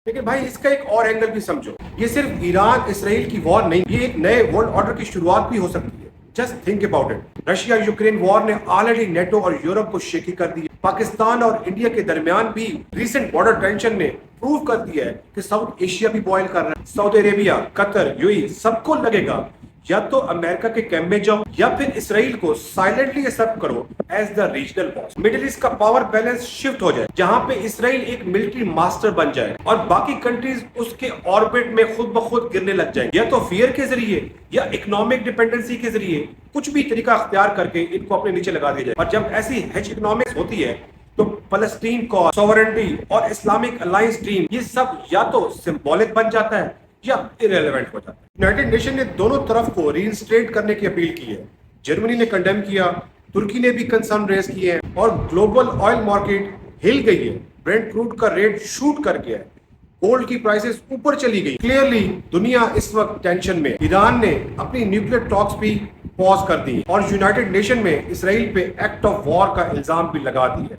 لیکن بھائی اس کا ایک اور اینگل بھی سمجھو، یہ صرف ایران اسرائیل کی وار نہیں، یہ ایک نئے ورلڈ آرڈر کی شروعات بھی ہو سکتی ہے. Just think about it. Russia Ukraine war نے آلریڈی نیٹو اور یورپ کو شیکی کر دی ہے. پاکستان اور انڈیا کے درمیان بھی ریسنٹ بارڈر ٹینشن نے پروو کر دیا ہے کہ ساؤتھ ایشیا بھی بوائل کر رہا ہے. سعودی عربیہ، قطر، یو ای سب کو لگے گا یا تو امریکہ کے کیمپ میں جاؤ یا پھر اسرائیل کو سائلنٹلی ایکسپٹ کرو as the regional boss. Middle East کا پاور بیلنس شفٹ ہو جائے جہاں پہ اسرائیل ایک ملٹری ماسٹر بن جائے اور باقی کنٹریز اس کے آربٹ میں خود بخود گرنے لگ جائیں. یا تو فیئر کے ذریعے یا اکنامک ڈیپینڈنسی کے ذریعے کچھ بھی طریقہ اختیار کر کے ان کو اپنے نیچے لگا دیا جائے. اور جب ایسی ہیج اکنامکس ہوتی ہے تو فلسطین کو سوورنٹی اور اسلامک الائنس ڈریم یہ سب یا تو سمبولک بن جاتا ہے یا irrelevant ہو جاتا ہے. یونائٹڈ نیشن نے دونوں طرف کو ری انسٹیٹ کرنے کی اپیل کی ہے. جرمنی نے کنڈیم کیا، ترکی نے بھی کنسرن ریز کیے ہیں اور گلوبل آئل مارکیٹ ہل گئی ہے. برینٹ کروڈ کا ریٹ شوٹ کر گیا ہے، گولڈ کی پرائسز اوپر چلی گئی. کلیئرلی دنیا اس وقت ٹینشن میں. ایران نے اپنی نیوکلیئر ٹاکس بھی پاز کر دی اور یونائٹڈ نیشن میں اسرائیل پہ ایکٹ آف وار کا الزام بھی لگا دی ہے.